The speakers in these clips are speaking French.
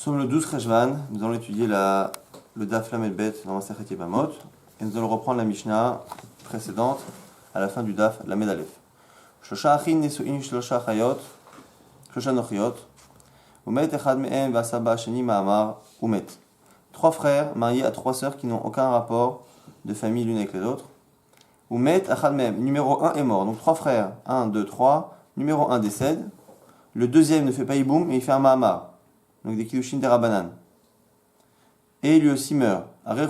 sommes le 12 Cheshvan, nous allons étudier le Daf Lamed Bet dans Masechet Yevamot, et nous allons reprendre la Mishnah précédente à la fin du Daf Lamed Aleph. Shlosha achin nesu'in shlosha chayot, shlosha nochiot, umet echad me'em v'asaba sheni ma'amar, umet. Trois frères mariés à trois sœurs qui n'ont aucun rapport de famille l'une avec les autres. Umet echad me'em, numéro 1 est mort, donc trois frères, 1, 2, 3, numéro 1 décède, le deuxième ne fait pas Yiboum, mais il fait un Ma'amar. Donc des Kiddushin des Rabbanan. Et lui aussi meurt. Elles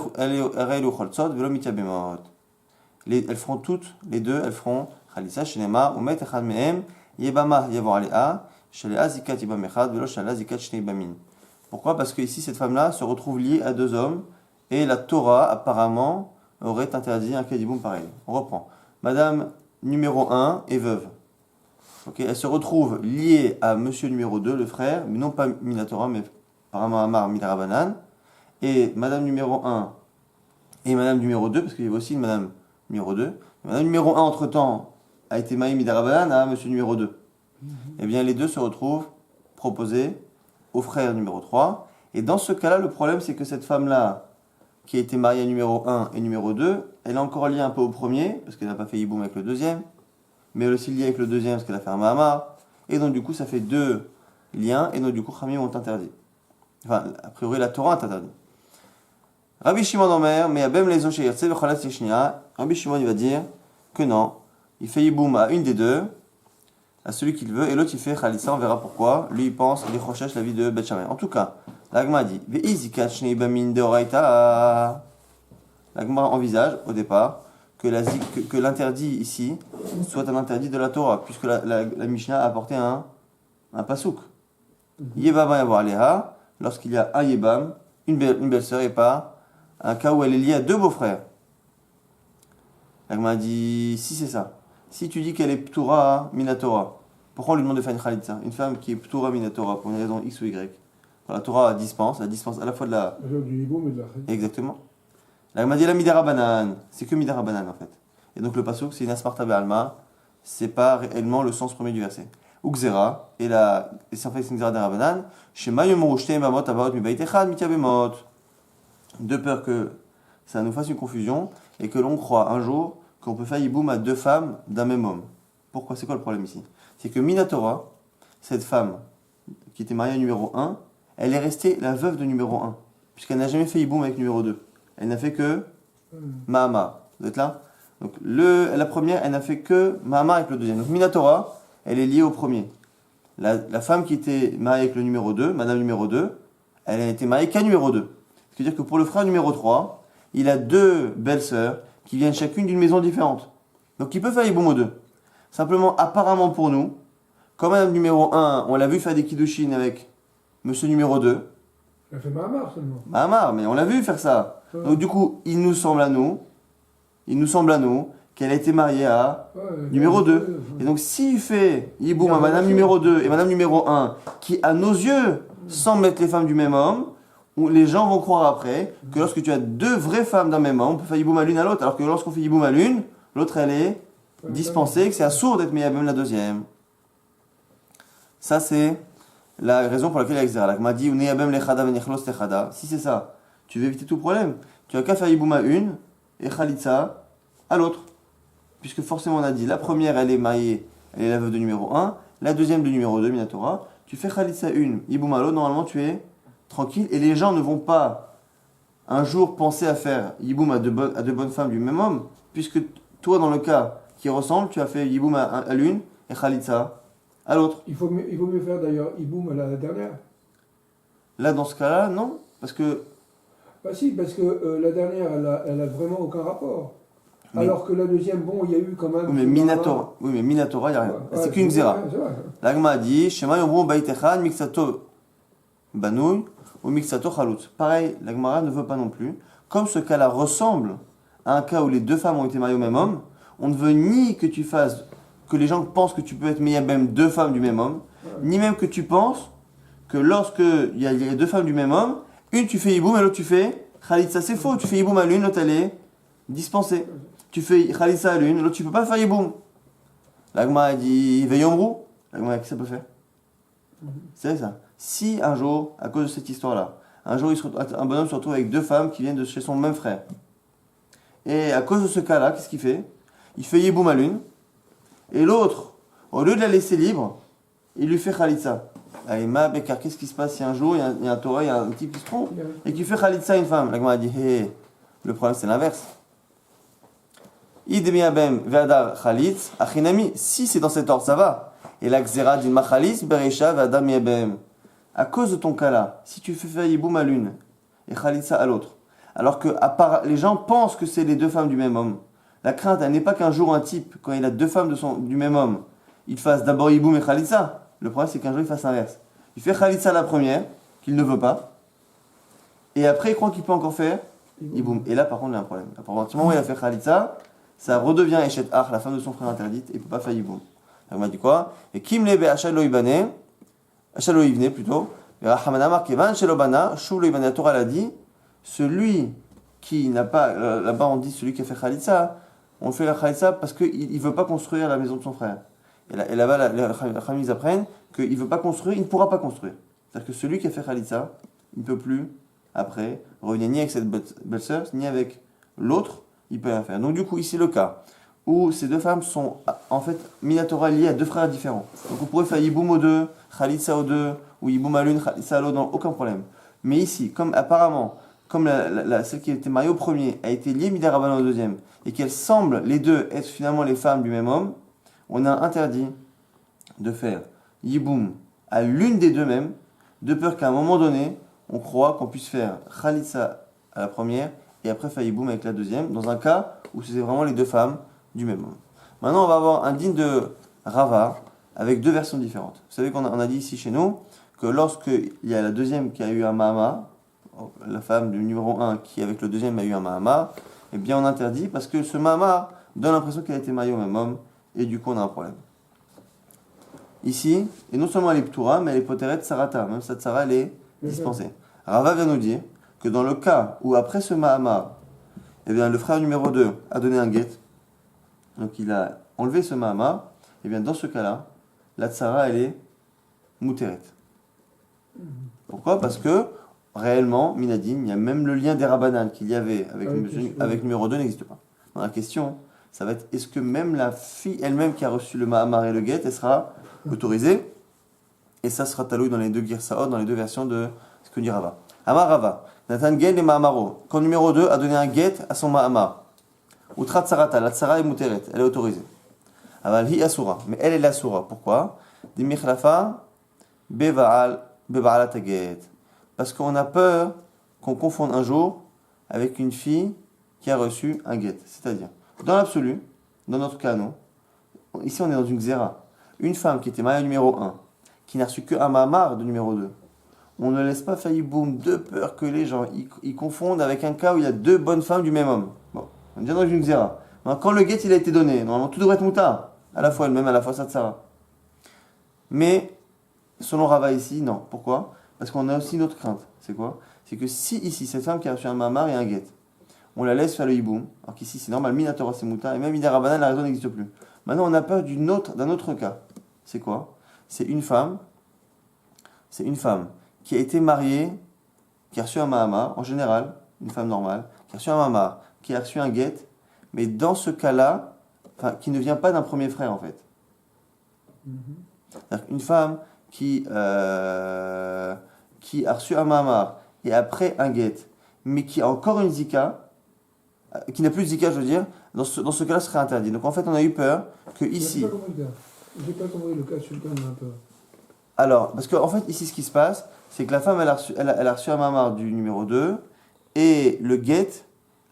feront toutes, les deux, elles feront Khalisa, Shenema, Umet, Echad Mehem, Yebama, Yavor Alea, Shelea Zikat Yibam Echad, Velo Shelea Zikat Shnei Bamin. Pourquoi? Parce que ici, cette femme-là se retrouve liée à deux hommes, et la Torah, apparemment, aurait interdit un Kadiboum pareil. On reprend. Madame numéro 1 est veuve. Okay, elle se retrouve liée à monsieur numéro 2, le frère, mais non pas Minatora, mais par un Mahamar Midarabanan. Et madame numéro 1 et madame numéro 2, parce qu'il y avait aussi une madame numéro 2. Madame numéro 1, entre-temps, a été mariée Midarabanan à monsieur numéro 2. Eh bien, les deux se retrouvent proposés au frère numéro 3. Et dans ce cas-là, le problème, c'est que cette femme-là, qui a été mariée à numéro 1 et numéro 2, elle est encore liée un peu au premier, parce qu'elle n'a pas fait Yiboum avec le deuxième. Mais elle est aussi liée avec le deuxième parce qu'elle a fait un Mahamar. Et donc du coup ça fait deux liens, et donc du coup Khamim ont interdit. Enfin, a priori la Torah est interdite. Rabbi Shimon Omer, mais Abem les Oshayirtse, Vechalat Yeshnia, Rabbi Shimon il va dire que non, il fait Yiboum à une des deux, à celui qu'il veut, et l'autre il fait Khalissa, on verra pourquoi. Lui il pense, il recherche la vie de Beth Shammai. En tout cas, l'Agma dit, Ve'izikat Shnei Bamin Deoraita. L'Agma envisage au départ que l'interdit ici soit un interdit de la Torah, puisque la Mishnah a apporté un pasouk. Yebama yavar aleha, lorsqu'il y a un Yebam, une belle-sœur, et pas un cas où elle est liée à deux beaux-frères. L'Agma dit, si c'est ça, si tu dis qu'elle est Ptura Minatora, pourquoi on lui demande de faire une Khalitza? Une femme qui est Ptura Minatora, pour une raison X ou Y. La Torah dispense à la fois de la... Exactement. L'Agma dit la Midarabanan, c'est que Midarabanan en fait. Et donc le pasuk c'est une Asmarta Be'alma, c'est pas réellement le sens premier du verset. Uxera, et c'est en fait une Xera Darabanan, Shema Yomoru Shtem Bamot Abaot Mibait Echad Mityabemot. De peur que ça nous fasse une confusion et que l'on croit un jour qu'on peut faire Yiboum à deux femmes d'un même homme. Pourquoi? C'est quoi le problème ici? C'est que Minatora, cette femme qui était mariée à numéro 1, elle est restée la veuve de numéro 1, puisqu'elle n'a jamais fait Yiboum avec numéro 2. Elle n'a fait que Mahamar. Vous êtes là? Donc la première, elle n'a fait que Mahamar avec le deuxième. Donc Minatora, elle est liée au premier. La femme qui était mariée avec le numéro 2, madame numéro 2, elle a été mariée qu'à numéro 2. C'est-à-dire que pour le frère numéro 3, il a deux belles-sœurs qui viennent chacune d'une maison différente. Donc il peut faire Yiboum aux deux. Simplement, apparemment pour nous, quand madame numéro 1, on l'a vu faire des Kiddushin avec monsieur numéro 2, elle a fait Mahamar seulement. Mahamar, mais on l'a vu faire ça. Donc du coup, il nous semble à nous qu'elle a été mariée à numéro 2. Et donc s'il fait Yiboum à madame numéro 2 et madame numéro 1, qui à nos yeux semblent être les femmes du même homme, où les gens vont croire après que lorsque tu as deux vraies femmes d'un même homme, on peut faire Yiboum à l'une à l'autre, alors que lorsqu'on fait Yiboum à l'une, l'autre elle est dispensée, que c'est assourd d'être meilleur même la deuxième. Ça c'est la raison pour laquelle il y a Xera. L'Agma dit si c'est ça, tu veux éviter tout problème. Tu as qu'à faire Yiboum à une et Khalitza à l'autre. Puisque forcément on a dit, la première elle est mariée, elle est la veuve de numéro 1, la deuxième de numéro 2, Minatora. Tu fais Khalitza une, Yiboum à l'autre, normalement tu es tranquille et les gens ne vont pas un jour penser à faire Yiboum à deux bonnes femmes du même homme, puisque toi dans le cas qui ressemble, tu as fait Yiboum à l'une et Khalitza à l'autre. Il vaut mieux faire d'ailleurs Yiboum à la dernière. Là dans ce cas-là, non, parce que... Bah si, parce que la dernière, elle a vraiment aucun rapport. Mais... Alors que la deuxième, bon, il y a eu quand même... Oui, mais Minatora, il n'y a rien. Ouais, c'est qu'une Xera. L'Agma a dit, Shema Yomru Baitechan Mixato Banouy ou Mixato Chalut. Pareil, l'Agmara ne veut pas non plus. Comme ce cas-là ressemble à un cas où les deux femmes ont été mariées au même homme, on ne veut ni que tu fasses, que les gens pensent que tu peux être meilleur même deux femmes du même homme, ni même que tu penses que lorsque il y a deux femmes du même homme, une tu fais Yiboum et l'autre tu fais Khalitza. C'est faux, tu fais Yiboum à l'une, l'autre elle est dispensée. Tu fais Khalitza à l'une, l'autre tu peux pas faire Yiboum. L'Agma a dit Veyomru. L'Agma, qu'est-ce que ça peut faire? C'est ça. Si un jour, à cause de cette histoire-là, un jour un bonhomme se retrouve avec deux femmes qui viennent de chez son même frère, et à cause de ce cas-là, qu'est-ce qu'il fait? Il fait Yiboum à l'une, et l'autre, au lieu de la laisser libre, il lui fait Khalitsa. Aïma, Bekar, qu'est-ce qui se passe si un jour, il y a un Torah, il y a un type qui se trompe, et qui fait Khalitsa à une femme? La Gemara a dit, hé, le problème c'est l'inverse. Idemiabem Ve'adar Khalitz, Achinami, si c'est dans cet ordre, ça va. Et la Xera d'une Machalis, Bereisha Ve'adar Miabem. À cause de ton cas-là, si tu fais faire Yiboum à l'une et Khalitsa à l'autre, alors que les gens pensent que c'est les deux femmes du même homme, la crainte, elle n'est pas qu'un jour un type, quand il a deux femmes du même homme, il fasse d'abord Yiboum et Khalitsa. Le problème, c'est qu'un jour, il fasse l'inverse. Il fait Khalitsa la première, qu'il ne veut pas, et après, il croit qu'il peut encore faire Yiboum. Et là, par contre, il y a un problème. À partir du moment où il a fait Khalitsa, ça redevient Eshet Ach, la femme de son frère interdite, et il ne peut pas faire Yiboum. On m'a dit quoi? Et Kim Lebe Achalo Ibane, Achalo Ibne plutôt, et Rahamanamar Kevan Shelobana, Shulo Ibane, la Torah l'a dit, celui qui n'a pas, là-bas on dit celui qui a fait Khalitsa, on fait la Khalitsa parce qu'il ne veut pas construire la maison de son frère. Et là-bas, les Khamis apprennent qu'il ne veut pas construire, il ne pourra pas construire. C'est-à-dire que celui qui a fait Khalitsa, il ne peut plus, après, revenir ni avec cette belle-sœur, ni avec l'autre, il peut rien faire. Donc du coup, ici le cas où ces deux femmes sont en fait minatora liées à deux frères différents. Donc on pourrait faire Yiboum aux deux, Khalitsa aux deux, ou Yiboum à l'une, Khalitsa à l'autre, aucun problème. Mais ici, comme apparemment, comme celle qui était mariée au premier a été liée Midarabanan au deuxième, et qu'elles semblent les deux être finalement les femmes du même homme, on a interdit de faire Yiboum à l'une des deux mêmes, de peur qu'à un moment donné, on croit qu'on puisse faire Khalitsa à la première, et après faire Yiboum avec la deuxième, dans un cas où c'est vraiment les deux femmes du même homme. Maintenant, on va avoir un digne de Rava, avec deux versions différentes. Vous savez qu'on a dit ici chez nous, que lorsqu'il y a la deuxième qui a eu un Mahama, la femme du numéro 1 qui avec le deuxième a eu un Mahama, eh bien on interdit parce que ce Mahama donne l'impression qu'elle a été mariée au même homme, et du coup on a un problème. Ici, et non seulement elle est Ptoura, mais elle est Poteret Sarata, même cette Sarah elle est dispensée. Rava vient nous dire que dans le cas où après ce Mahama, eh bien le frère numéro 2 a donné un guet, donc il a enlevé ce Mahama, et bien dans ce cas-là, la Tsara elle est Mouteret. Pourquoi? Parce que réellement, Minadim, il y a même le lien des Rabbanan qu'il y avait avec numéro 2 n'existe pas. Dans la question, ça va être est-ce que même la fille elle-même qui a reçu le Mahamar et le guet, elle sera autorisée? Et ça sera taloué dans les deux Girsaot, dans les deux versions de ce que dit Rava. Amar Rava, Nathan Guet et Mahamaro. Quand numéro 2 a donné un guet à son Mahamar, Utrat Sarata, la Tsara est Mouteret, elle est autorisée. Aval hi Asura, mais elle est Asura. Pourquoi? Dimichlafa Beba'alat Guet. Parce qu'on a peur qu'on confonde un jour avec une fille qui a reçu un guet. C'est-à-dire, dans l'absolu, dans notre cas, nous, ici on est dans une xéra. Une femme qui était mariée au numéro 1, qui n'a reçu qu'un mahamar de numéro 2, on ne laisse pas faire Yiboum de peur que les gens ils confondent avec un cas où il y a deux bonnes femmes du même homme. Bon, on est déjà dans une xéra. Quand le guet il a été donné, normalement tout devrait être mouta, à la fois elle-même, à la fois Satsara. Mais, selon Rava ici, non. Pourquoi? Parce qu'on a aussi une autre crainte. C'est quoi? C'est que si ici, cette femme qui a reçu un mamar et un guet, on la laisse faire le hiboum, alors qu'ici c'est normal, minatora c'est mouta, et même Midar Rabbanan, la raison n'existe plus. Maintenant, on a peur d'un autre cas. C'est quoi? C'est une femme qui a été mariée, qui a reçu un mahamar, en général, une femme normale, qui a reçu un mahamar, qui a reçu un guet, mais dans ce cas-là, qui ne vient pas d'un premier frère en fait. C'est-à-dire une femme qui a reçu un mahamar et après un guet, mais qui a encore une zika, qui n'a plus de zika, je veux dire, dans ce cas-là, ce serait interdit. Donc en fait, on a eu peur que ici. J'ai pas compris le cas sultan, on a peur. Alors, parce qu'en fait, ici, ce qui se passe, c'est que la femme, elle a reçu un mahamar du numéro 2 et le guet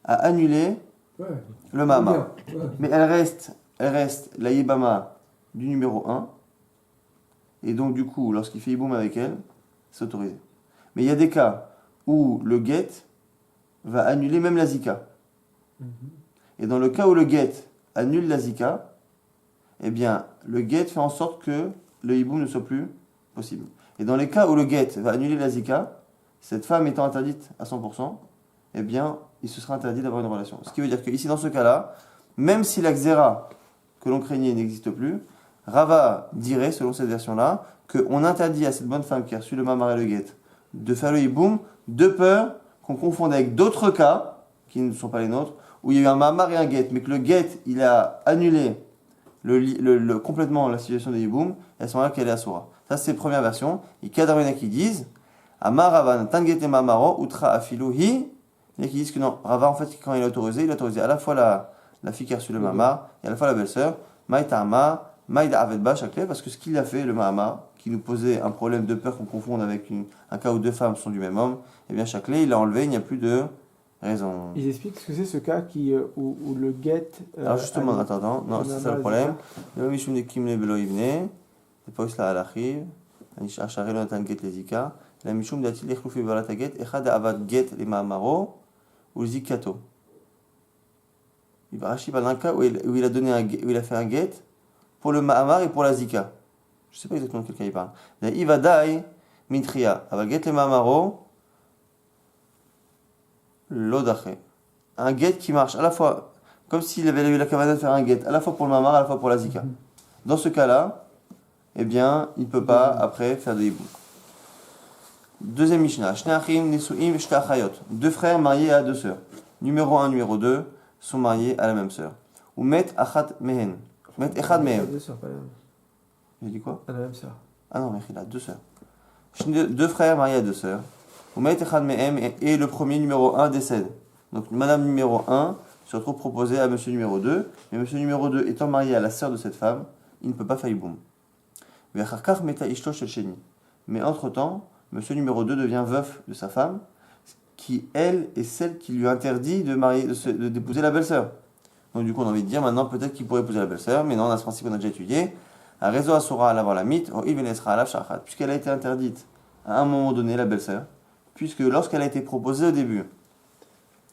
a annulé le mahamar. Ouais. Mais elle reste la yébama du numéro 1. Et donc, du coup, lorsqu'il fait Yiboum avec elle, c'est autorisé. Mais il y a des cas où le guet va annuler même la zika. Et dans le cas où le guet annule la zika, eh bien, le guet fait en sorte que le Yiboum ne soit plus possible. Et dans les cas où le guet va annuler la zika, cette femme étant interdite à 100%, eh bien, il se sera interdit d'avoir une relation. Ce qui veut dire qu'ici, dans ce cas-là, même si la xéra que l'on craignait n'existe plus, Rava dirait, selon cette version-là, qu'on interdit à cette bonne femme qui a reçu le mamar et le guet de faire le hiboum de peur qu'on confonde avec d'autres cas, qui ne sont pas les nôtres, où il y a eu un mamar et un guet, mais que le guet, il a annulé complètement la situation de hiboum, et à ce moment-là qu'elle est assoura. Ça, c'est la première version. Et qu'il y a d'Armena qui disent Amar Rava Tanget et Mamaro, Utra Afiluhi. Il y a qui disent que non, Rava, en fait, quand il a autorisé à la fois la fille qui a reçu le mamar et à la fois la belle-sœur. Maïtama, Maïda Avedba, Chakle, parce que ce qu'il a fait, le mamar, qui nous posait un problème de peur qu'on confonde avec un cas où deux femmes sont du même homme, eh bien, Chakle, il l'a enlevé, il n'y a plus de raison. Ils expliquent ce que c'est ce cas où le guet. Alors, justement, attends, non, c'est ça le problème. Le Mishum de Kim le Belo Ibne, c'est pas cela à l'archive. Acharé le Natan Get les Zika. La Mishum d'Atil Echloufi Balataget, Echad Avad Get les Mahamaro, ou Zikato. Rashi parle d'un cas où il a donné où il a fait un get pour le Mahamar et pour la Zika. Je ne sais pas exactement de quel cas il parle. Ivadai Mitria. Avad Get les Mahamaro, Lodache. Un get qui marche à la fois, comme s'il avait eu la cavana de faire un get, à la fois pour le Mahamar, à la fois pour la Zika. Dans ce cas-là, eh bien, il ne peut pas après faire de hibou. Deuxième Mishnah. Shneachim Nisuim Shtachayot. Deux frères mariés à deux sœurs. Numéro 1, numéro 2 sont mariés à la même sœur. Ou met achat mehen. Met echad mehem. Deux sœurs, pas la même. J'ai dit quoi? À la même sœur. Ah non, mais il a deux sœurs. Deux frères mariés à deux sœurs. Ou met echad mehem et le premier numéro 1 décède. Donc madame numéro 1 se retrouve proposée à monsieur numéro 2. Mais monsieur numéro 2 étant marié à la sœur de cette femme, il ne peut pas faire hiboum. Mais entre-temps, monsieur numéro 2 devient veuf de sa femme, qui, elle, est celle qui lui interdit d'épouser la belle-sœur. Donc du coup, on a envie de dire, maintenant, peut-être qu'il pourrait épouser la belle-sœur, mais non, on a ce principe qu'on a déjà étudié. A réseau asura à l'avoir la mythe, puisqu'elle a été interdite à un moment donné, la belle-sœur, puisque lorsqu'elle a été proposée au début,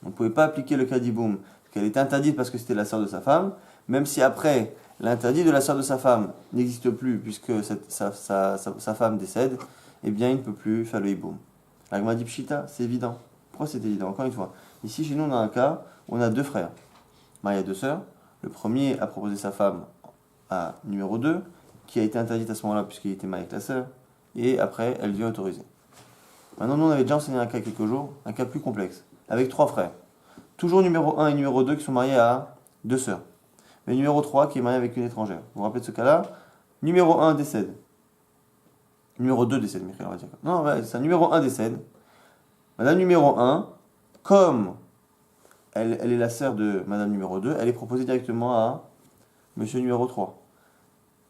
on ne pouvait pas appliquer le cas d'Iboum, qu'elle était interdite parce que c'était la sœur de sa femme, même si après, l'interdit de la sœur de sa femme n'existe plus, puisque sa femme décède, eh bien, il ne peut plus faire le hiboum. La Gemara dit Pshita, c'est évident. Pourquoi c'est évident? Encore une fois, ici chez nous on a un cas où on a deux frères, mariés à deux sœurs. Le premier a proposé sa femme à numéro 2, qui a été interdite à ce moment-là puisqu'il était marié avec la sœur, et après elle devient autorisée. Maintenant nous on avait déjà enseigné un cas il y a quelques jours, un cas plus complexe, avec trois frères. Toujours numéro 1 et numéro 2 qui sont mariés à deux sœurs. Mais numéro 3 qui est marié avec une étrangère. Vous vous rappelez de ce cas-là? Numéro 1 décède. Numéro 2 décède, Michael, on va dire. Non, c'est ça. Numéro 1 décède. Madame numéro 1, comme elle est la sœur de Madame numéro 2, elle est proposée directement à Monsieur numéro 3.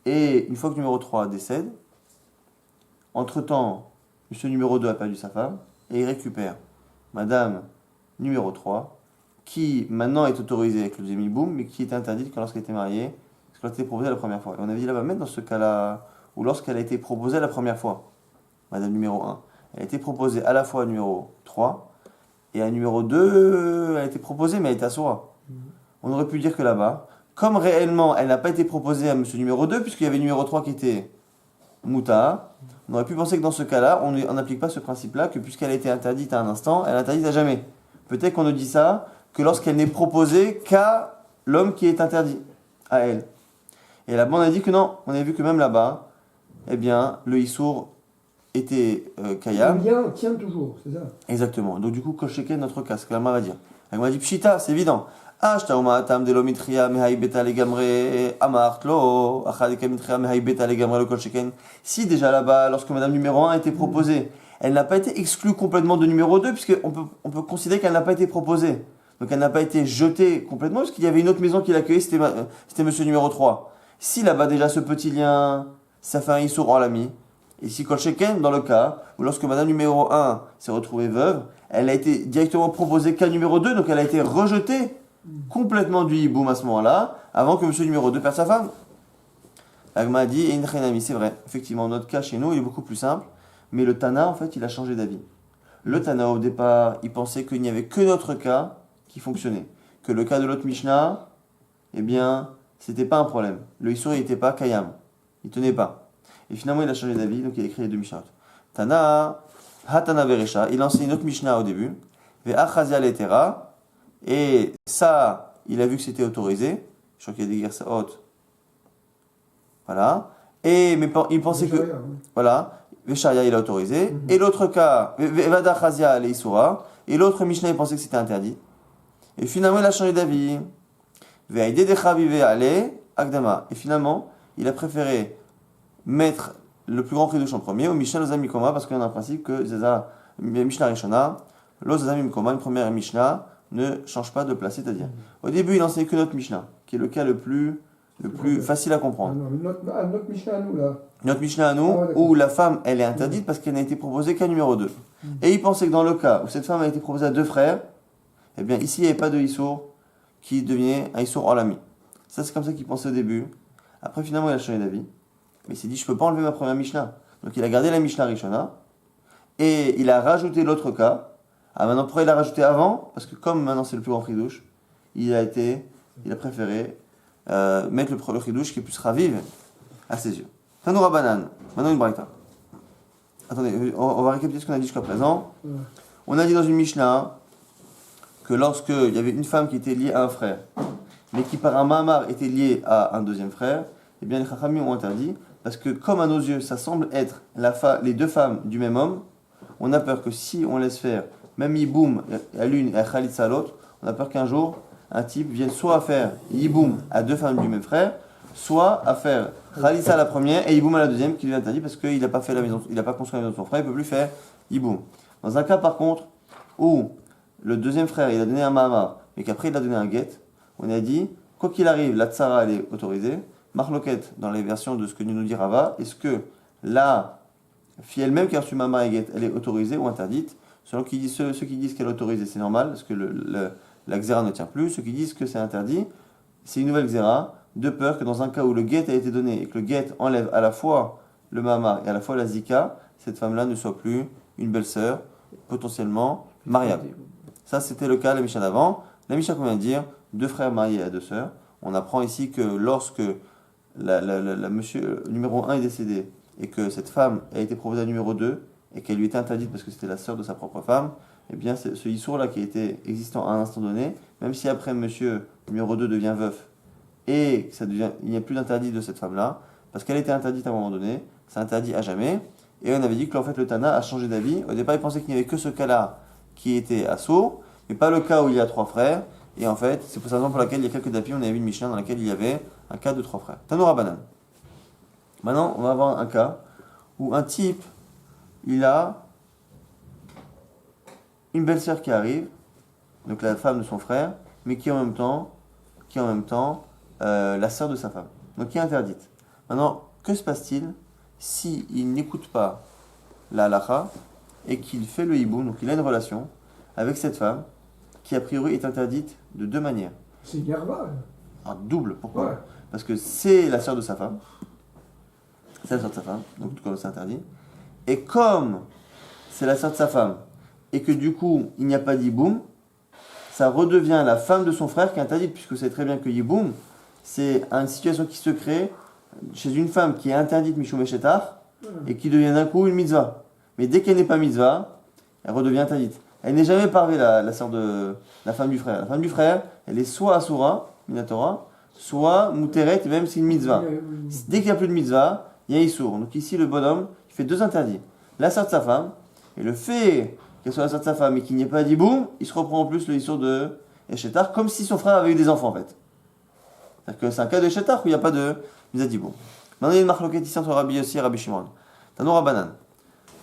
Et une fois que numéro 3 décède, entre-temps, Monsieur numéro 2 a perdu sa femme, et il récupère Madame numéro 3, qui maintenant est autorisée avec le deuxième hiboum, mais qui était interdite lorsqu'elle était mariée, parce qu'elle a été proposée la première fois. Et on avait dit là-bas, même dans ce cas-là, ou lorsqu'elle a été proposée la première fois, Madame numéro 1, elle a été proposée à la fois à numéro 3, et à numéro 2, elle a été proposée, mais elle était assoura. On aurait pu dire que là-bas, comme réellement elle n'a pas été proposée à monsieur numéro 2, puisqu'il y avait numéro 3 qui était mouta, on aurait pu penser que dans ce cas-là, on n'applique pas ce principe-là, que puisqu'elle a été interdite à un instant, elle est interdite à jamais. Peut-être qu'on ne dit ça que lorsqu'elle n'est proposée qu'à l'homme qui est interdit, à elle. Et là-bas, on a dit que non, on a vu que même là-bas, eh bien, le Issour était Kayam. Le lien tient toujours, c'est ça. Exactement. Donc du coup, Kosheken, notre cas, ce que la m'a dire. Elle m'a dit Pshita, c'est évident. Ashtauma de lomitria mehaibeta legamre amartlo achadekamitria mehaibeta legamre le Kosheken. Si déjà là-bas, lorsque Madame numéro 1 a été proposée, elle n'a pas été exclue complètement de numéro 2, puisqu'on peut considérer qu'elle n'a pas été proposée. Donc elle n'a pas été jetée complètement, parce qu'il y avait une autre maison qui l'accueillait, c'était monsieur numéro 3. Si là-bas déjà ce petit lien, ça fait un Issour en l'ami. Et si Kolcheken, dans le cas où lorsque Madame numéro 1 s'est retrouvée veuve, elle a été directement proposée qu'à numéro 2, donc elle a été rejetée complètement du hiboum à ce moment-là, avant que monsieur numéro 2 perde sa femme. L'Agma a dit, et une c'est vrai, effectivement, notre cas chez nous, il est beaucoup plus simple, mais le Tana, en fait, il a changé d'avis. Le Tana, au départ, il pensait qu'il n'y avait que notre cas qui fonctionnait. Que le cas de l'autre Mishnah, eh bien, c'était pas un problème. Le Issour, il n'était pas Kayam. Il tenait pas. Et finalement, il a changé d'avis, donc il a écrit les deux Mishnahot. Tana, Hatana Beresha, il a enseigné notre Mishnah au début. Ve'achazia letera, et ça, il a vu que c'était autorisé. Je crois qu'il y a des guerres hautes. Voilà. il pensait que. Sharia, oui. Voilà, Vesharia il a autorisé. Mhm. Et l'autre cas, Vada Chazia le Isura. Et l'autre Mishnah il pensait que c'était interdit. Et finalement il a changé d'avis. Ve'aïdé de Chavive Ale Agdama. Et finalement, il a préféré mettre le plus grand Chidouche en premier, au Mishnah Lozam Mikoma, parce qu'il y a un principe que Zeza, Mishnah Rishona, Lozam Mikoma, une première Mishnah, ne change pas de place. C'est-à-dire, au début, il enseignait que notre Mishnah, qui est le cas le plus facile à comprendre. Ah non, notre Mishnah à nous, là. Notre Mishnah à nous, Ah ouais, d'accord. où la femme, elle est interdite parce qu'elle n'a été proposée qu'à numéro 2. Et il pensait que dans le cas où cette femme a été proposée à deux frères, eh bien ici, il n'y avait pas de Issour qui devenait un Issour Olami. Ça, c'est comme ça qu'il pensait au début. Après, finalement, il a changé d'avis. Mais il s'est dit, je ne peux pas enlever ma première Mishnah. Donc il a gardé la Mishnah Rishona et il a rajouté l'autre cas. Ah, maintenant, pourquoi il l'a rajouté avant? Parce que comme maintenant c'est le plus grand Chidouche, il a préféré mettre le Chidouche qui est plus ravive à ses yeux. Tanoura Banan, maintenant une braïta. Attendez, on va récapituler ce qu'on a dit jusqu'à présent. Ouais. On a dit dans une Mishnah que lorsqu'il y avait une femme qui était liée à un frère, mais qui par un mamar était liée à un deuxième frère, eh bien les Chachamim ont interdit, parce que comme à nos yeux ça semble être les deux femmes du même homme, on a peur que si on laisse faire, même Yiboum à l'une et à Khalitsa à l'autre, on a peur qu'un jour, un type vienne soit à faire Yiboum à deux femmes du même frère, soit à faire Khalitsa à la première et Yiboum à la deuxième, qui lui est interdit parce qu'il n'a pas fait la maison, il n'a pas construit la maison de son frère, il ne peut plus faire Yiboum. Dans un cas par contre, où le deuxième frère il a donné un Mahama, mais qu'après il a donné un guet, on a dit, quoi qu'il arrive, la tsara elle est autorisée. Marloquette, dans les versions de ce que nous dit Rava, est-ce que la fille elle-même qui a reçu Mama et Get, elle est autorisée ou interdite? Selon ceux qui disent qu'elle est autorisée, c'est normal, parce que la xéra ne tient plus. Ceux qui disent que c'est interdit, c'est une nouvelle xéra, de peur que dans un cas où le Get a été donné et que le Get enlève à la fois le Mama et à la fois la Zika, cette femme-là ne soit plus une belle-sœur, potentiellement mariable. Ça, c'était le cas de la Mishnah d'avant. La Mishnah qu'on vient de dire, deux frères mariés à deux sœurs. On apprend ici que lorsque monsieur numéro 1 est décédé et que cette femme a été proposée à numéro 2 et qu'elle lui était interdite parce que c'était la sœur de sa propre femme, eh bien ce issour-là qui était existant à un instant donné, même si après monsieur numéro 2 devient veuf et que il n'y a plus d'interdit de cette femme-là, parce qu'elle était interdite à un moment donné, c'est interdit à jamais. Et on avait dit que en fait le Tana a changé d'avis. Au départ il pensait qu'il n'y avait que ce cas-là qui était assourd, mais pas le cas où il y a trois frères. Et en fait, c'est pour cette raison pour laquelle il y a quelques dapis, on avait vu une Mishnah dans laquelle il y avait un cas de trois frères. Tanoura Banan. Maintenant, on va avoir un cas où un type, il a une belle-sœur qui arrive, donc la femme de son frère, mais qui est en même temps la sœur de sa femme, donc qui est interdite. Maintenant, que se passe-t-il si il n'écoute pas la halacha et qu'il fait le hibou, donc il a une relation avec cette femme qui a priori est interdite de deux manières. C'est Yarva. Un double, pourquoi? Ouais. Parce que c'est la sœur de sa femme, donc tout comme c'est interdit. Et comme c'est la sœur de sa femme, et que du coup il n'y a pas d'Yiboum, ça redevient la femme de son frère qui est interdite, puisque c'est très bien que Yiboum, c'est une situation qui se crée chez une femme qui est interdite Mishum Eshetar, et qui devient d'un coup une mitzvah. Mais dès qu'elle n'est pas mitzvah, elle redevient interdite. Elle n'est jamais parvée la sœur de la femme du frère. La femme du frère, elle est soit Asura, Minatora, soit Muteret, même si c'est une mitzvah. Dès qu'il n'y a plus de mitzvah, il y a Issour. Donc ici, le bonhomme, il fait deux interdits. La sœur de sa femme, et le fait qu'elle soit la sœur de sa femme et qu'il n'y ait pas d'Iboum, il se reprend en plus le Issour de Eshetar, comme si son frère avait eu des enfants en fait. C'est-à-dire que c'est un cas de Eshetar où il n'y a pas de mitzvah d'Iboum. Maintenant, il y a une marloquette ici entre Rabbi Yossi et Rabbi Shimon. Tanoura Banan.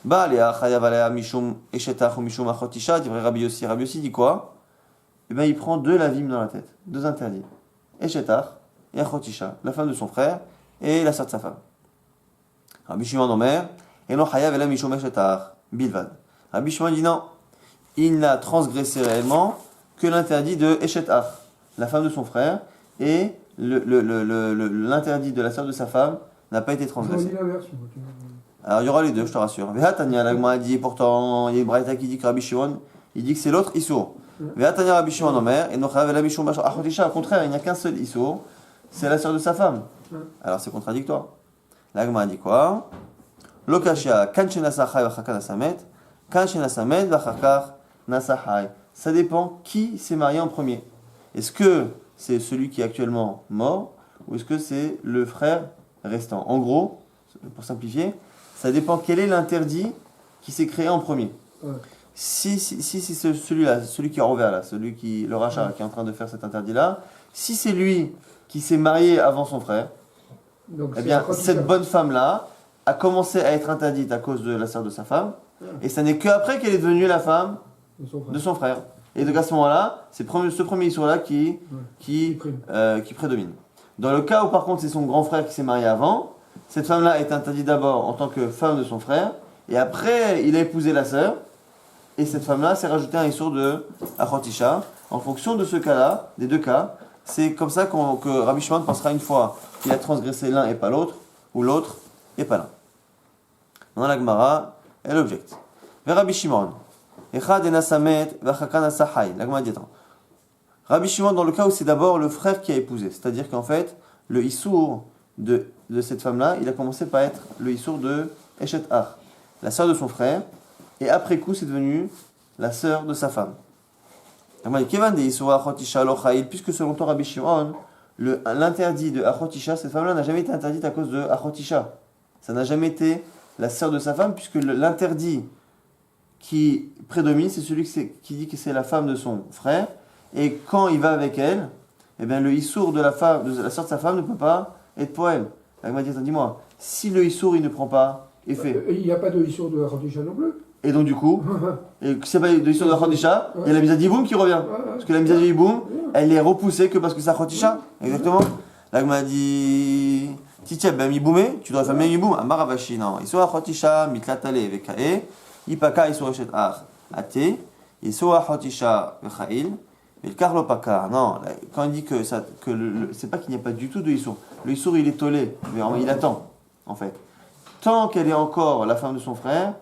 Ba'alea chayav alea mishum eshetar ou mishum achotisha, dit Rabbi Yossi. Rabbi Yossi dit quoi? Eh bien, il prend deux lavim dans la tête, deux interdits. Eshetar et achotisha, la femme de son frère et la sœur de sa femme. Rabbi Shimon Omer, et non chayav alea mishum eshetar, bilvad. Rabbi Shimon dit non, il n'a transgressé réellement que l'interdit de eshetar, la femme de son frère, et l'interdit de la sœur de sa femme n'a pas été transgressé. Alors il y aura les deux, je te rassure. Vehatania, l'agma dit pourtant, il y a une braïta qui dit que Rabbi Shimon, il dit que c'est l'autre Issour. Vehatania Rabbi Shimon Omer, et Nochav la Mishum Achotisha, au contraire, il n'y a qu'un seul Issour, c'est la sœur de sa femme. Alors c'est contradictoire. L'agma dit quoi? Lokashia, Kanchena Sachai Vachaka Nasamet, Kanchena Samet Vachakar Nasahai. Ça dépend qui s'est marié en premier. Est-ce que c'est celui qui est actuellement mort, ou est-ce que c'est le frère restant? En gros, pour simplifier, ça dépend quel est l'interdit qui s'est créé en premier. Ouais. Si c'est celui-là, celui qui est envers là, le rachat qui est en train de faire cet interdit-là, si c'est lui qui s'est marié avant son frère, Donc, eh c'est bien, un pratiquant. cette bonne femme-là a commencé à être interdite à cause de la sœur de sa femme, et ça n'est qu'après qu'elle est devenue la femme De son frère. de son frère. Et donc à ce moment-là, c'est ce premier issur-là qui prime. prédomine. Dans le cas où par contre c'est son grand frère qui s'est marié avant, cette femme-là est interdite d'abord en tant que femme de son frère, et après il a épousé la sœur, et cette femme-là s'est rajouté un issur de Achotisha. En fonction de ce cas-là, des deux cas, c'est comme ça que Rabbi Shimon pensera une fois qu'il a transgressé l'un et pas l'autre, ou l'autre et pas l'un. Dans la Gemara, elle objecte. Vers Rabbi Shimon, Echad enasamet v'achaka nasahai. La Gemara dit attends. Rabbi Shimon, dans le cas où c'est d'abord le frère qui a épousé, c'est-à-dire qu'en fait, le issour de cette femme-là, il a commencé par être le issour de Eshet Ach, la sœur de son frère, et après coup, c'est devenu la sœur de sa femme. La Gemara dit Kevan de issour achotisha lo chayil, puisque selon toi, Rabbi Shimon, l'interdit de achotisha, cette femme-là n'a jamais été interdite à cause de achotisha. Ça n'a jamais été la sœur de sa femme, puisque l'interdit qui prédomine, c'est celui qui dit que c'est la femme de son frère, et quand il va avec elle, eh bien le issour de la sœur de sa femme ne peut pas être pour elle. La Gemara dit, dis-moi, si le issour il ne prend pas effet, Il n'y a pas de issue de Khadija non plus. et donc du coup, et que c'est pas de issour de la Khotisha, il y a la misa d'Iboum qui revient. Parce que la misa d'Iboum, elle est repoussée que parce que c'est Khotisha. Exactement. La Gemara dit, Titia, ben Iboumé, tu dois faire même Iboum. Amar Avashi, non. Issour la Khotisha, mitlatale vekae, ipaka issour eshet ach, ate, issour la Khotisha vechail, et le karlo pakar. Non, quand il dit que c'est pas qu'il n'y a pas du tout de issour. Le issour il est tolé, mais il attend, en fait. Tant qu'elle est encore la femme de son frère,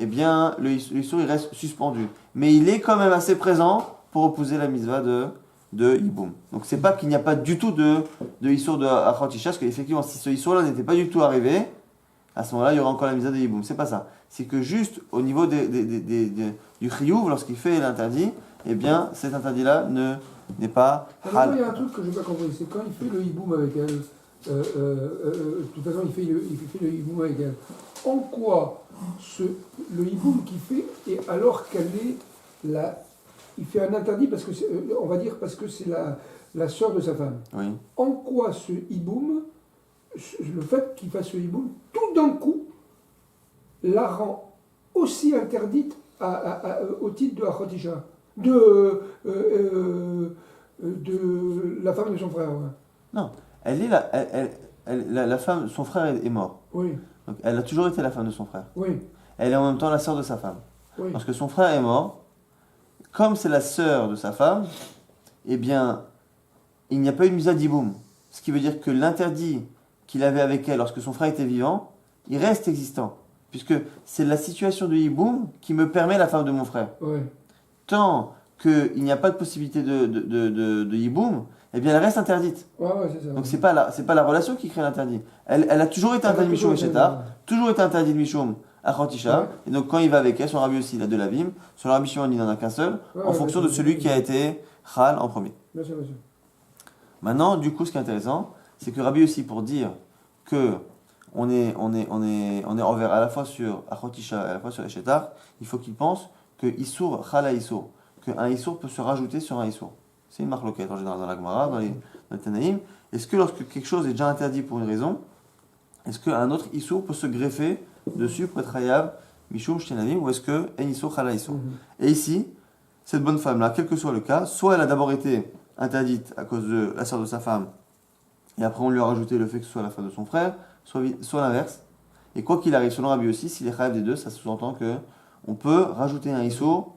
eh bien, le issour il reste suspendu. Mais il est quand même assez présent pour opposer la mitzvah de Iboum. Donc c'est pas qu'il n'y a pas du tout de issour de Achotisha, parce qu'effectivement, si ce issour-là n'était pas du tout arrivé, à ce moment-là, il y aura encore la mitzvah de Iboum. C'est pas ça. C'est que juste au niveau du chiyuv, lorsqu'il fait l'interdit, eh bien, cet interdit-là n'est pas Alors, hal. il y a un truc que je n'ai pas compris, c'est quand il fait le hiboum avec elle, de toute façon, il fait le hiboum avec elle. En quoi le hiboum qu'il fait, et alors qu'elle est il fait un interdit parce que on va dire parce que c'est la sœur de sa femme. Oui. En quoi ce hiboum, le fait qu'il fasse ce hiboum, tout d'un coup, la rend aussi interdite au titre de Achotisha, de la femme de son frère. Ouais. Non, elle est la femme, son frère est mort. Oui, Donc elle a toujours été la femme de son frère. oui, Elle est en même temps la sœur de sa femme. oui. Lorsque son frère est mort, comme c'est la sœur de sa femme, eh bien, il n'y a pas eu de misa d'iboum. Ce qui veut dire que l'interdit qu'il avait avec elle lorsque son frère était vivant, il reste existant. Puisque c'est la situation de iboum qui me permet la femme de mon frère. Oui. Tant qu'il n'y a pas de possibilité de iboum, eh bien, elle reste interdite. Ouais, c'est ça. Donc c'est pas la relation qui crée l'interdit. Elle a toujours été interdite Mishum et Shetar, toujours été interdite Mishum Achotisha, Ouais. et donc quand il va avec elle, son rabbi aussi, il a deux lavim, son rabbi Shimon il n'en a qu'un seul, Ouais, en fonction de celui qui a été Chal en premier. Bien sûr, bien sûr. Maintenant, du coup, ce qui est intéressant, c'est que Rabbi aussi, pour dire que on est envers à la fois sur Achotisha et à la fois sur Eshetar, il faut qu'il pense que Issour, Chal à Issour, qu'un Issour peut se rajouter sur un Issour. C'est une marloquette en général dans la Gemara, dans les Tanaïm. Est-ce que lorsque quelque chose est déjà interdit pour une raison, est-ce qu'un autre Issour peut se greffer dessus pour être Hayav, Mishum, Shtenavim, ou est-ce que un Issour, Chala Issour? Et ici, cette bonne femme-là, quel que soit le cas, soit elle a d'abord été interdite à cause de la sœur de sa femme, et après on lui a rajouté le fait que ce soit la femme de son frère, soit l'inverse. Et quoi qu'il arrive, selon Rabbi aussi, s'il est Hayav des deux, ça sous-entend que on peut rajouter un Issour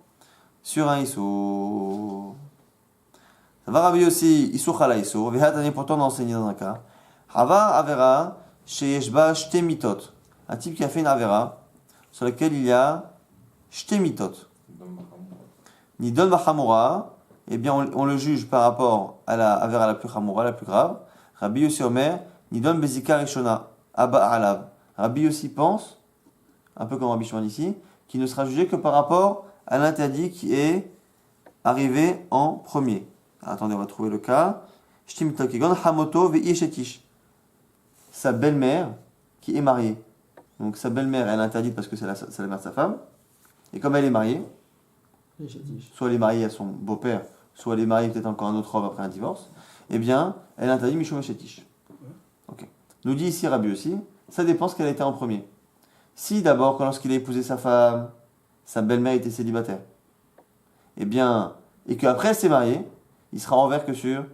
sur un Issour. Ça va Rabbi aussi, Issour Chala Issour, Vehatani pourtant d'enseigner dans un cas. Hava Avera, Sheyeshba Shte Mitot. Un type qui a fait une Avera, sur laquelle il y a Shte Mitot. Nidon Bachamura, eh bien on le juge par rapport à la Avera la plus Chamura, la plus grave. Rabbi Yossi Omer, Nidon Bezika Rishona, Abba Alav. Rabbi Yossi pense, un peu comme Rabbi Shimon ici, qu'il ne sera jugé que par rapport à l'interdit qui est arrivé en premier. Alors, attendez, on va trouver le cas. Sa belle-mère qui est mariée. Donc sa belle-mère, elle est interdite parce que c'est la mère de sa femme. Et comme elle est mariée, soit elle est mariée à son beau-père, soit elle est mariée peut-être encore à un autre homme après un divorce, eh bien, elle est interdite Mishum Eshetish. Ok. Nous dit ici Rabbi aussi, ça dépend ce qu'elle a été en premier. Si d'abord, lorsqu'il a épousé sa femme, sa belle-mère était célibataire, eh bien, et qu'après elle s'est mariée, il sera envers que sur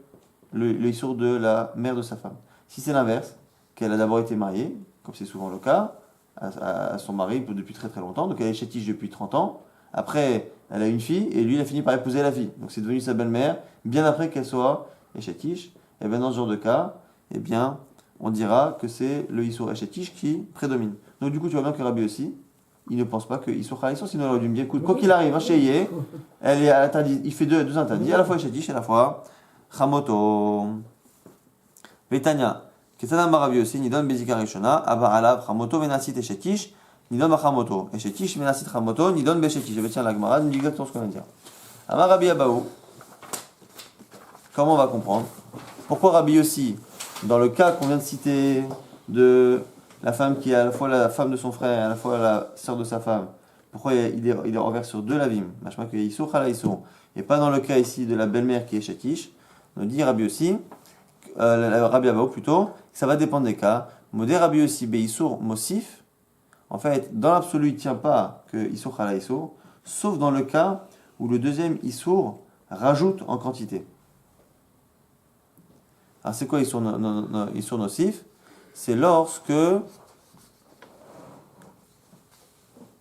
le issour de la mère de sa femme. Si c'est l'inverse, qu'elle a d'abord été mariée, comme c'est souvent le cas, à son mari depuis très très longtemps, donc elle est chétiche depuis 30 ans, après elle a une fille, et lui il a fini par épouser la fille, donc c'est devenu sa belle-mère, bien après qu'elle soit chétiche, et bien dans ce genre de cas, eh bien, on dira que c'est le issour chétiche qui prédomine. Donc du coup tu vois bien que Rabbi aussi, il ne pense pas que issour khalisson, sinon il aurait dû me dire, écoute, quoi qu'il arrive, hein, chez Yé, elle est interdite, il fait deux interdits, à la fois chétiche et à la fois chamoto. Vetania. Ketzad Rabbi aussi, Nidon Bezika Rishona, Abar Alav, Chamoto, Venasit et Shetish, Nidon Bachamoto. Et Shetish, Venasit Chamoto, Nidon Beshetish. Je vais tiens la Gemara, nous dit exactement ce qu'on va dire. Amar Rabbi Abaou. Comment on va comprendre? Pourquoi Rabbi aussi, dans le cas qu'on vient de citer de la femme qui est à la fois la femme de son frère et à la fois la sœur de sa femme, pourquoi il est envers sur deux lavim? Machma que Yisur, Chala Yisur. Et pas dans le cas ici de la belle-mère qui est Shetish. Nous dit Rabbi aussi, Rabbi Abaou plutôt, ça va dépendre des cas. Modé Rabbi aussi Beissour Mosif, en fait, dans l'absolu, il ne tient pas que Issour Chala Issour, sauf dans le cas où le deuxième Issour rajoute en quantité. Alors c'est quoi Issour Nocif? C'est lorsque, dans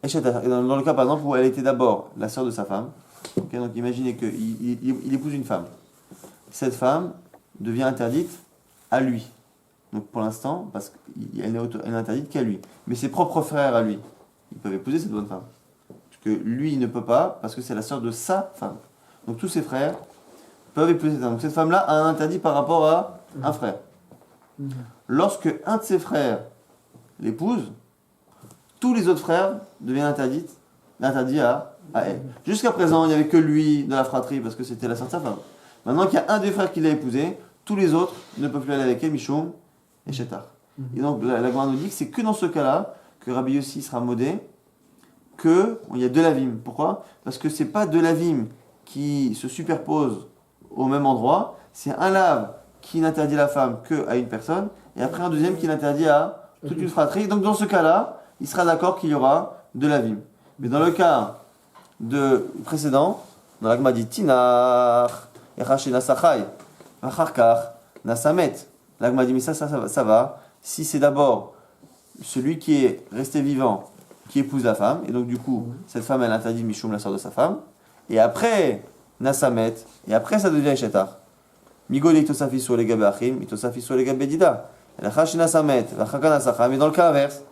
le cas par exemple où elle était d'abord la sœur de sa femme, okay, donc imaginez qu'il épouse une femme. Cette femme devient interdite à lui. Donc pour l'instant, parce qu'elle n'est interdite qu'à lui. Mais ses propres frères à lui, ils peuvent épouser cette bonne femme. Parce que lui, il ne peut pas, parce que c'est la sœur de sa femme. Donc tous ses frères peuvent épouser cette femme. Donc cette femme-là a un interdit par rapport à un frère. Lorsque un de ses frères l'épouse, tous les autres frères deviennent interdits à elle. Jusqu'à présent, il n'y avait que lui de la fratrie, parce que c'était la sœur de sa femme. Maintenant qu'il y a un des frères qui l'a épousée, tous les autres ne peuvent plus aller avec elle, Michoum et Shetar. Et donc la Gemara nous dit que c'est que dans ce cas-là que Rabbi Yossi sera modé, qu'il y a deux lavim. Pourquoi? Parce que c'est pas deux lavim qui se superposent au même endroit, c'est un lave qui n'interdit la femme qu'à une personne, et après un deuxième qui l'interdit à toute une fratrie. Donc dans ce cas-là, il sera d'accord qu'il y aura deux lavim. Mais dans le cas précédent, dans la Gemara dit Tinar, Echaché Nasachai, Vacharkar, Nasamet. La Gemara dit mais ça va. Si c'est d'abord celui qui est resté vivant qui épouse la femme, et donc du coup, cette femme elle interdit Michoum, la sœur de sa femme, et après Nasamet, et après ça devient Shetar. Migol itosafi sur les gabé achim, itosafi sur les gabé dida. La Chaché Nasamet, Vacharkar Nasachai, mais dans le cas inverse,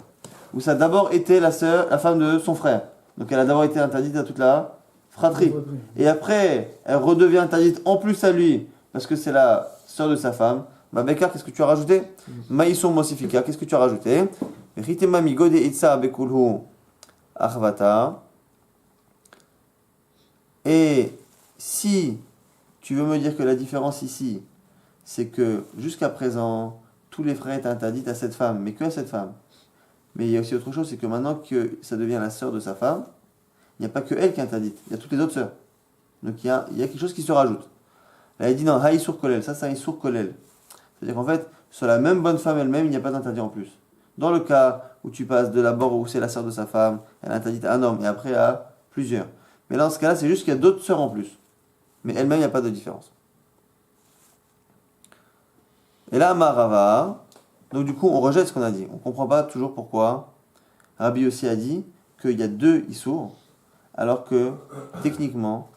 où ça a d'abord été la femme de son frère. Donc elle a d'abord été interdite à toute la fratrie. Et après, elle redevient interdite en plus à lui, parce que c'est la sœur de sa femme. Bah Bekar, qu'est-ce que tu as rajouté? Maïsson Mosifika, qu'est-ce que tu as rajouté? Ritema migode itza bekulhu achvata. Et si tu veux me dire que la différence ici, c'est que jusqu'à présent, tous les frères étaient interdits à cette femme, mais que à cette femme. Mais il y a aussi autre chose, c'est que maintenant que ça devient la sœur de sa femme, il n'y a pas que elle qui est interdite, il y a toutes les autres sœurs. Donc il y a quelque chose qui se rajoute. Là, il dit non, haïsour kolel, ça c'est haïsour kolel. C'est-à-dire qu'en fait, sur la même bonne femme elle-même, il n'y a pas d'interdit en plus. Dans le cas où tu passes de l'abord où c'est la sœur de sa femme, elle est interdite à un homme et après à plusieurs. Mais là, dans ce cas-là, c'est juste qu'il y a d'autres sœurs en plus. Mais elle-même, il n'y a pas de différence. Et là, Marava, donc du coup, on rejette ce qu'on a dit. On ne comprend pas toujours pourquoi Rabbi aussi a dit qu'il y a deux issours, alors que techniquement,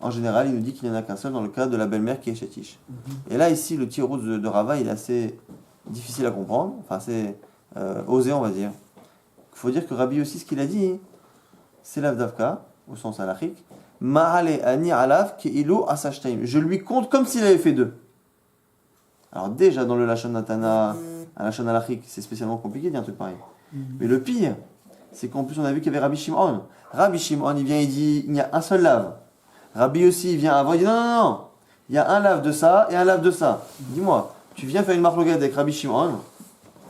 en général, il nous dit qu'il n'y en a qu'un seul dans le cas de la belle-mère qui est chétiche. Et là, ici, le tirou de Rava, il est assez difficile à comprendre, enfin, assez osé, on va dire. Il faut dire que Rabbi aussi, ce qu'il a dit, c'est l'avdavka, au sens halachique, Mahale ani alav keilu asashtaim. Je lui compte comme s'il avait fait deux. Alors déjà, dans le Lachon Natana, un Lachon halachique, c'est spécialement compliqué de dire un truc pareil. Mais le pire, c'est qu'en plus, on a vu qu'il y avait Rabbi Shimon. Rabbi Shimon, il vient, il dit, il y a un seul lave. Rabbi aussi, il vient avant, il dit, non, il y a un lave de ça et un lave de ça. Dis-moi, tu viens faire une marloquette avec Rabbi Shimon,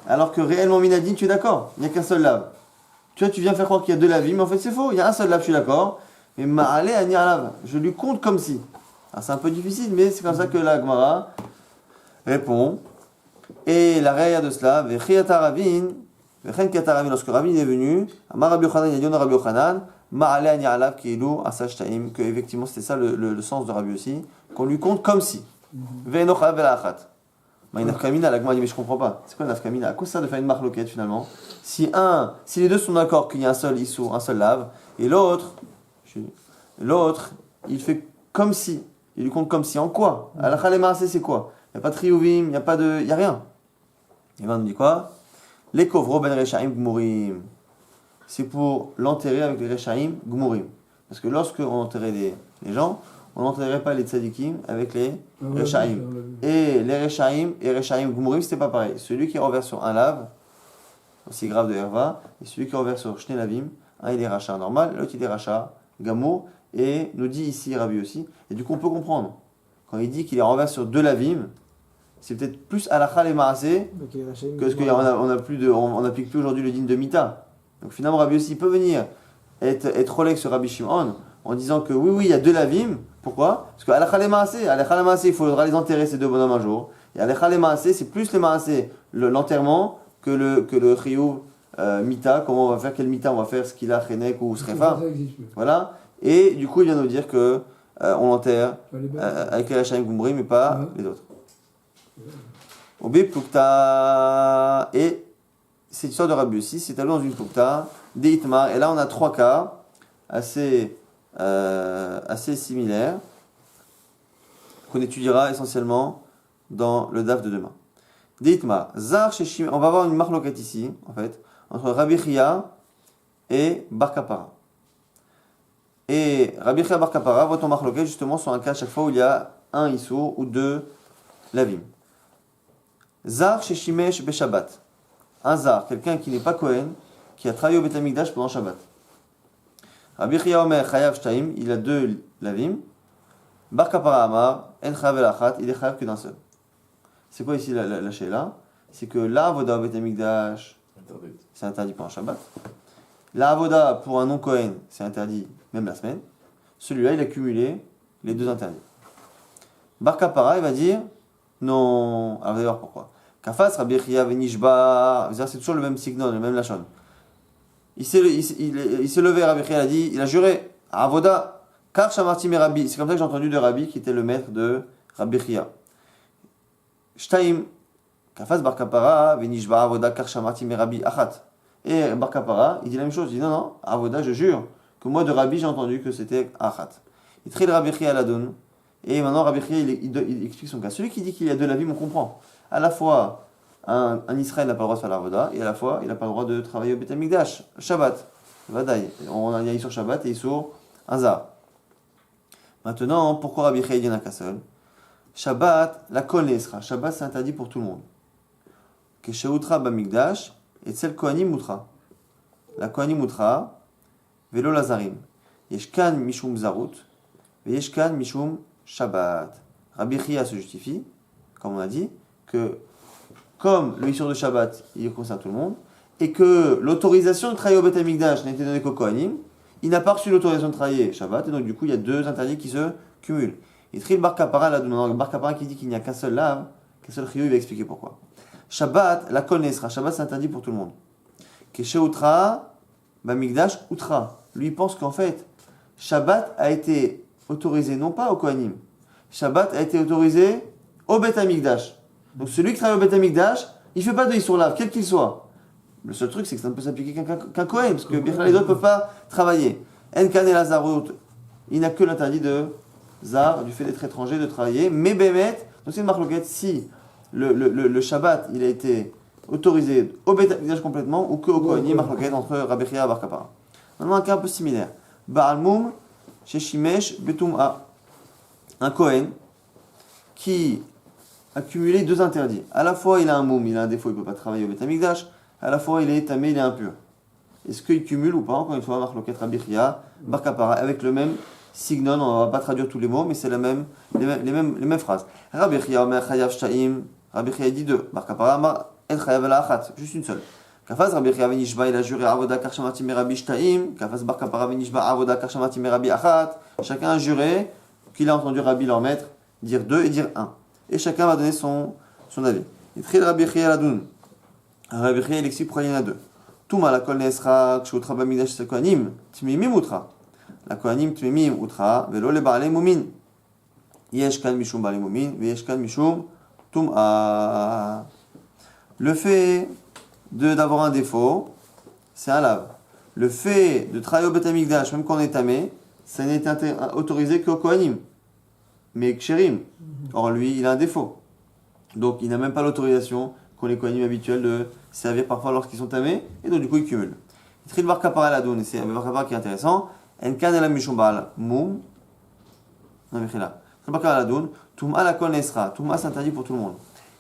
alors que réellement Minadine, tu es d'accord, il n'y a qu'un seul lave. Tu vois, tu viens faire croire qu'il y a deux lavim, mais en fait c'est faux, il y a un seul lave, je suis d'accord. Mais Ma'ale Ani Alav, je lui compte comme si. Alors c'est un peu difficile, mais c'est comme ça que la Gemara répond. Et la réa de cela, Vechiyata Ravin, lorsque Ravin est venu, Amar Rabbi Yochanan, Yadion Rabbi Yochanan, Ma'ale Ani Alav, Kielu, Asaj Taim, que effectivement c'était ça le sens de Rabbi aussi, qu'on lui compte comme si. Ve'enocha ve'la'achat. Une nafkamina, la Gemara dit mais je comprends pas. C'est quoi une nafkamina? À quoi ça sert de faire une marloquette finalement? Si les deux sont d'accord qu'il y a un seul issou, un seul lave, et l'autre, il fait comme si, il lui compte comme si. En quoi? Alakha le maaseh, c'est quoi? Il n'y a pas de triouvim, il n'y a rien. Et ben on dit quoi? Les kovro ben rechaim gmurim. C'est pour l'enterrer avec les rechaim gmurim. Parce que lorsque on enterrait les gens, on n'enterrait pas les tzadikim avec les rechaim. Et les rechaim et rechaim gmurim, c'était pas pareil. Celui qui renverse sur un lave, aussi grave de Herva, et celui qui renverse sur Shne Lavim, un il est rachat normal, l'autre il est rachat gamour, et nous dit ici Rabbi aussi, et du coup on peut comprendre. Quand il dit qu'il est renversé sur deux Lavim, c'est peut-être plus halakha les maaseh que ce qu'on n'applique plus aujourd'hui le din de Mita. Donc finalement Rabbi aussi peut venir être relègue sur Rabbi Shimon en disant que oui, il y a deux Lavim. Pourquoi? Parce que halakha les maaseh, il faudra les enterrer ces deux bonhommes un jour. Et halakha les maaseh, c'est plus les maaseh, l'enterrement, que le chiyuv mita, comment on va faire, quel mita on va faire, skila, chenek ou srefa. Voilà. Et du coup, il vient nous dire que on l'enterre avec les rechaim gumri, mais pas les autres. Obi plukta, et cette histoire de Rabbi aussi, c'est allé dans une plukta, deitmar, et là on a trois cas assez similaires qu'on étudiera essentiellement dans le daf de demain. Dites-moi, Zar Sheshim, on va avoir une marloquette ici, en fait, entre Rabbi Chia et Bar Kapara. Et Rabbi Chia et Bar Kapara voient en marloquette justement sur un cas à chaque fois où il y a un Issour ou deux Lavim. Zar Sheshimesh Beshabbat. Un Zar, quelqu'un qui n'est pas Kohen, qui a travaillé au Beth Amikdash pendant Shabbat. Rabbi Chia Omer Chayav Shtaim, il a deux Lavim. Bar Kapara Amar, En Chayav El Achat, il est Chayav que d'un seul. C'est quoi ici la sheila? C'est que la avoda au Beth Amikdash, c'est interdit pendant Shabbat. La avoda pour un non-Kohen, c'est interdit même la semaine. Celui-là, il a cumulé les deux interdits. Bar Kapara, il va dire non. Alors, vous allez voir pourquoi. Kafas, Rabbi Chia, Venishba, c'est toujours le même signal, le même lachon. Il s'est levé, Rabbi Chia, il a dit, il a juré, avoda, kar shamarti Rabbi. C'est comme ça que j'ai entendu de Rabbi, qui était le maître de Rabbi Chia. Shtaim, Kafas Bar Kapara, Venishba Avoda Karshamati Merabi Achat. Et Bar Kapara, il dit la même chose, il dit non, Avoda, je jure que moi de Rabbi j'ai entendu que c'était Achat. Il traite Rabbi Chia à la donne, et maintenant Rabbi Chia il explique son cas. Celui qui dit qu'il y a deux lavim, on comprend. À la fois, un Israël n'a pas le droit de faire l'Avoda, et à la fois, il n'a pas le droit de travailler au Beth Amikdash, Shabbat. Vadaï. On y a sur Shabbat et sur Hazar. Maintenant, pourquoi Rabbi Chia il y en a qu'un seul? Shabbat, la kol neesra. Shabbat, c'est interdit pour tout le monde. Kesheutra bamikdash, et tsel kohanim mutra. La kohanim mutra, velo lazarim. Yeshkan mishum zarut, ve yeshkan mishum Shabbat. Rabbi Chia se justifie, comme on a dit, que comme le issur de Shabbat, il concerne tout le monde, et que l'autorisation de travailler au Beth Amikdash n'a été donnée qu'au kohanim, il n'a pas reçu l'autorisation de travailler Shabbat, et donc du coup, il y a deux interdits qui se cumulent. Et Tril Bar Kapara, là, Bar Kapara qui dit qu'il n'y a qu'un seul lave, qu'un seul chiyuv, il va expliquer pourquoi. Shabbat, la kol neesra. Shabbat, c'est interdit pour tout le monde. Keshe utra, bamikdash utra. Lui, il pense qu'en fait, Shabbat a été autorisé non pas au kohanim. Shabbat a été autorisé au Beth Amikdash. Donc celui qui travaille au Beth Amikdash, il ne fait pas de issur lave, quel qu'il soit. Le seul truc, c'est que ça ne peut s'appliquer qu'un kohen, parce que bien les autres ne peuvent pas travailler. En kan el azarut, il n'a que l'interdit de Zar, du fait d'être étranger, de travailler, mais Bémet, donc c'est une marloquette, si le Shabbat il a été autorisé au Beth Amikdash complètement ou que au Kohanim, marloquette entre Rabbi Chia et Bar Kapara. Maintenant, un cas un peu similaire. Baal Mum, Sheshimesh, Betum'a. Un Kohen qui a cumulé deux interdits. À la fois, il a un Mum, il a un défaut, il ne peut pas travailler au Beth Amikdash, à la fois, il est tamé, il est impur. Est-ce qu'il cumule ou pas? Encore une fois, marloquette Rabbi Chia, Bar Kapara, avec le même signon, on ne va pas traduire tous les mots, mais c'est les mêmes phrases. Rabbi Chia Omer Chayav Shtaim, Rabbi Chia dit deux. Bar Kapara et chayav ala achat, juste une seule. Kafaz Rabbi Chia Venishba, il a juré avoda kar shamati merabi shtaim, Kafaz bar kapara Venishba avoda kar shamati merabi achat. Chacun a juré qu'il a entendu Rabbi leur maître dire 2 et dire 1. Et chacun va donner son avis. Et Tril Rabbi Chia Ladun. Rabbi Chia il explique pourquoi il y en a 2. Touma la kol neesra kshutra bamigdash sel kohanim tmimim utra. La kohanim tmimim utra velo le ba'alei mumin. Yesh kan mishum ba'alei mumin veyesh kan mishum tum'a. Le fait d'avoir un défaut, c'est un lave. Le fait de travailler au Beth Amikdash, même quand on est tamé, ça n'est autorisé qu'au kohanim. Mais kshérim. Or lui, il a un défaut. Donc il n'a même pas l'autorisation qu'ont les kohanim habituels de servir parfois lorsqu'ils sont tamés, et donc du coup il cumule. Tril bar kapara ladoun, et c'est un bar kapara qui est intéressant. En kan elam mishum ba'al mum. Non mais là. Tril bar kapara ladoun, tum'a la kol nesra. Tum'a c'est interdit pour tout le monde.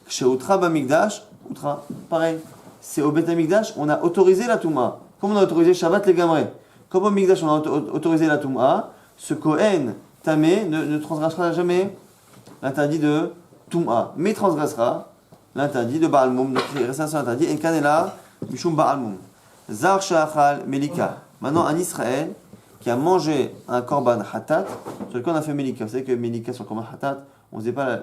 Kshe utra bamikdash, utra, pareil. C'est au Beth Amikdash, on a autorisé la tum'a. Comme on a autorisé Shabbat les gamrés. Comme au Mikdash on a autorisé la tum'a, ce kohen tamé ne transgressera jamais l'interdit de tum'a, mais transgressera l'interdit de Baal Moum. Donc il reste un seul interdit. En kanela mishum Baal Moum. Zar shachal melika. Maintenant un Israël qui a mangé un korban hatat, sur lequel on a fait melika. Vous savez que melika sur le korban hatat, on ne faisait pas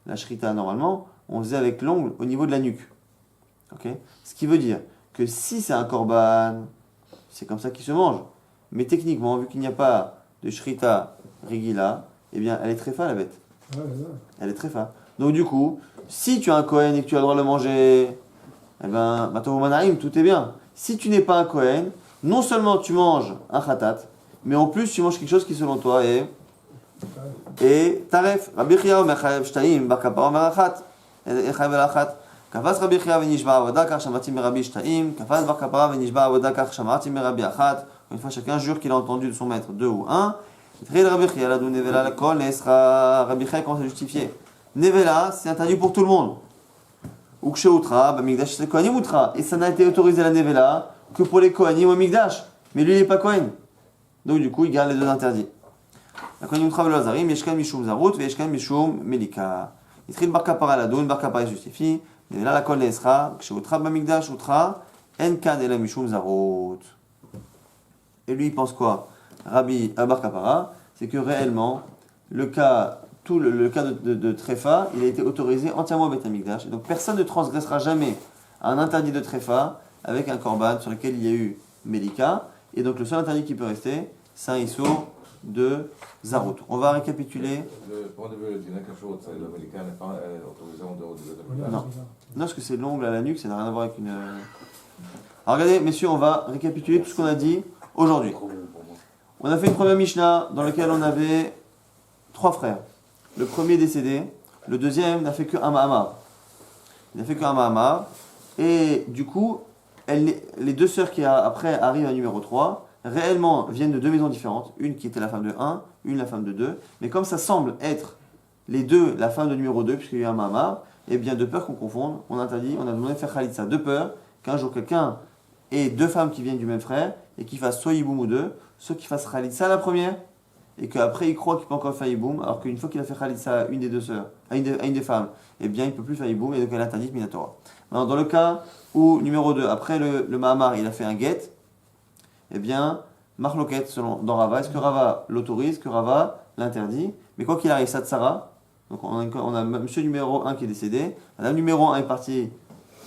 la shrita normalement, on faisait avec l'ongle au niveau de la nuque. Okay. Ce qui veut dire que si c'est un korban, c'est comme ça qu'il se mange. Mais techniquement, vu qu'il n'y a pas de shrita regila, eh bien elle est très fa la bête. Elle est très fa. Donc du coup, si tu as un kohen et que tu as le droit de le manger, eh ben, tout est bien. Si tu n'es pas un kohen, non seulement tu manges un khatat, mais en plus tu manges quelque chose qui selon toi est taref. Rabbi Chia omer chayav shtaim, bar kapara omer achat, chayav el achat. Kafas Rabbi Chia venishba avoda kar shamati merabi shtaim, kafas bar kapara venishba avoda kar shamati merabi achat. Une fois chacun jure qu'il a entendu de son maître 2 ou 1. Rabbi Chia la donne nevela la kol nesra. Rabbi Chia commence à justifier. Nevela, c'est interdit pour tout le monde. Ou kshéoutra, bamigdash c'est kohanim outra. Et ça n'a été autorisé la nevela que pour les kohanim au migdash. Mais lui il n'est pas kohen. Donc du coup il garde les 2 interdits. La kohanim outra velo azarim, yeshkan mishum zarut, yeshkan mishum melika. Yitril bar kapara la donne, bar kapara justifie. Nevela la kol nesra, kshéoutra bamigdash outra, en kan ela mishum zarut. Et lui il pense quoi? Rabbi bar kapara, c'est que réellement le cas de tréfa, il a été autorisé entièrement au Beth Amikdash. Et donc personne ne transgressera jamais un interdit de tréfa avec un korban sur lequel il y a eu Melika. Et donc le seul interdit qui peut rester, c'est un issour de Zarut. On va récapituler. Le point de vue du Nakashot, le Melika n'est pas autorisé en dehors du Beth Amikdash. Non, parce que c'est l'ongle à la nuque, ça n'a rien à voir avec une. Alors regardez, messieurs, on va récapituler tout ce qu'on a dit aujourd'hui. On a fait une première Mishnah dans laquelle on avait 3 frères. Le premier est décédé, le deuxième n'a fait qu'un Mahamar. Il n'a fait qu'un Mahamar. Et du coup, les 2 sœurs qui après arrivent à numéro 3, réellement viennent de 2 maisons différentes. Une qui était la femme de 1, une la femme de 2. Mais comme ça semble être les 2 la femme de numéro 2, puisqu'il y a un Mahamar, et bien de peur qu'on confonde, on a demandé de faire Khalitsa. De peur qu'un jour quelqu'un ait 2 femmes qui viennent du même frère, et qu'il fasse soit Yiboum ou 2, soit qu'il fasse Khalitsa la première, et qu'après il croit qu'il peut encore faire Yiboum, alors qu'une fois qu'il a fait Khalitsa à une des 2 sœurs, à une des femmes, eh bien il ne peut plus faire Yiboum, et donc elle est interdite Minatora. Maintenant, dans le cas où, numéro 2, après le Mahamar, il a fait un get, eh bien, Marloket dans Rava, est-ce que Rava l'autorise, que Rava l'interdit? Mais quoi qu'il arrive, Satsara, donc on a monsieur numéro 1 qui est décédé, madame numéro 1 est partie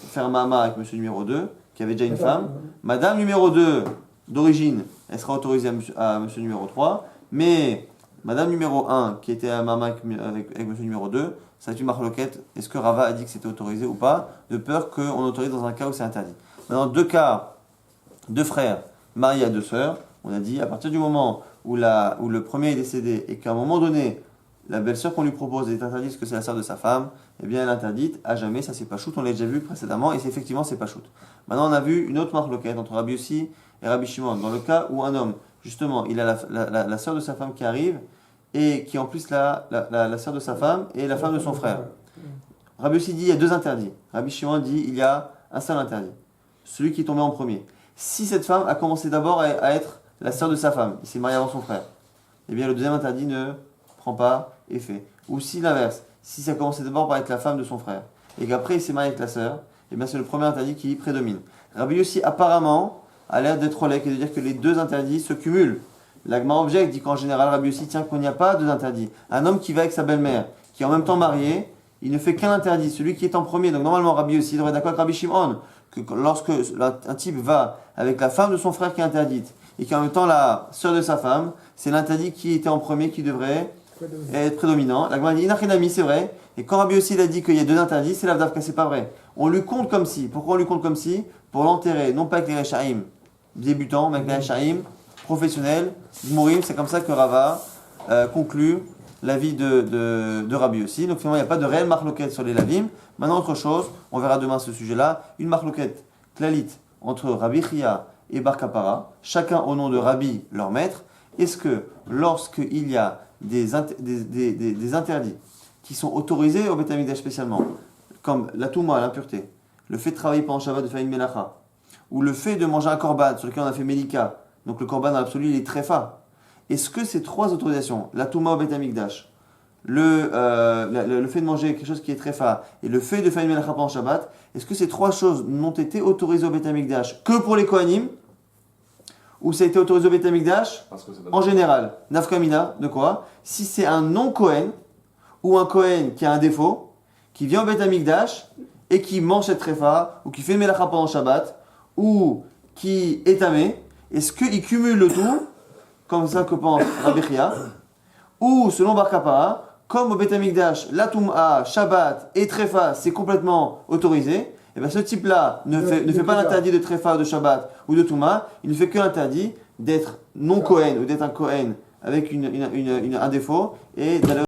faire un Mahamar avec monsieur numéro 2, qui avait déjà une femme, madame numéro 2, d'origine, elle sera autorisée à monsieur numéro 3, mais madame numéro 1, qui était à Mama avec monsieur numéro 2, ça a été une marloquette. Est-ce que Rava a dit que c'était autorisé ou pas? De peur qu'on autorise dans un cas où c'est interdit. Maintenant, 2 cas, 2 frères mariés à 2 sœurs, on a dit à partir du moment où le premier est décédé et qu'à un moment donné, la belle-sœur qu'on lui propose est interdite parce que c'est la sœur de sa femme, eh bien elle est interdite à jamais, ça c'est pas shoot, on l'a déjà vu précédemment et effectivement c'est pas shoot. Maintenant on a vu une autre marloquette entre Rabbi Yossi et Rabbi Shimon, dans le cas où un homme, justement, il a la sœur de sa femme qui arrive, et qui en plus la sœur de sa femme et la femme de son frère. Rabbi Yossi dit il y a 2 interdits. Rabbi Shimon dit il y a un seul interdit. Celui qui est tombé en premier. Si cette femme a commencé d'abord à être la sœur de sa femme, il s'est marié avant son frère, eh bien le deuxième interdit ne prend pas effet. Ou si l'inverse, si ça a commencé d'abord par être la femme de son frère, et qu'après il s'est marié avec la sœur, et bien c'est le premier interdit qui prédomine. Rabbi Yossi apparemment a l'air d'être rolek et de dire que les deux interdits se cumulent. L'Agma objecte dit qu'en général Rabbi Yossi tient qu'il n'y a pas deux interdits. Un homme qui va avec sa belle-mère, qui est en même temps marié, il ne fait qu'un interdit, celui qui est en premier. Donc normalement Rabbi Yossi devrait être d'accord avec Rabbi Shimon, que lorsque un type va avec la femme de son frère qui est interdite, et qui est en même temps la sœur de sa femme, c'est l'interdit qui était en premier qui devrait être prédominant. L'Agma dit Inachinami, c'est vrai, et quand Rabbi Yossi a dit qu'il y a deux interdits, c'est l'Avdavka, c'est pas vrai. On lui compte comme si. Pourquoi on lui compte comme si? Pour l'enterrer, non pas avec les Rechaim débutants, mais avec les Rechaim professionnels, Gmourim. C'est comme ça que Rava conclut l'avis de Rabbi Yossi. Donc finalement, il n'y a pas de réelle marloquette sur les lavim. Maintenant, autre chose, on verra demain ce sujet-là, une marloquette clalite entre Rabbi Chia et Bar Kapara, chacun au nom de Rabbi, leur maître. Est-ce que lorsqu'il y a des interdits qui sont autorisés au Beth Amikdash spécialement, comme la touma, l'impureté, le fait de travailler pendant Shabbat, de faire une melacha, ou le fait de manger un korban sur lequel on a fait Melika, donc le korban dans l'absolu il est tréfa. Est-ce que ces trois autorisations, la touma au Beth Amikdash, le fait de manger quelque chose qui est tréfa, et le fait de faire une melacha pendant Shabbat, est-ce que ces trois choses n'ont été autorisées au Beth Amikdash que pour les Kohanim, ou ça a été autorisé au Beth Amikdash en général? Nafkamina, de quoi? Si c'est un non-Kohen, ou un Kohen qui a un défaut, qui vient au Beth Amikdash, et qui mange cette tréfa, ou qui fait melacha pendant Shabbat, ou qui est tamé, est-ce qu'il cumule le tout, comme ça que pense Rabbi Chia, ou selon Bar Kapara, comme au Beth Amikdash, la Toum'a, Shabbat et tréfa, c'est complètement autorisé, et bien ce type-là ne fait pas l'interdit de tréfa, de Shabbat ou de Toum'a, il ne fait que l'interdit d'être non Kohen, ou d'être un Kohen avec un défaut, et d'aller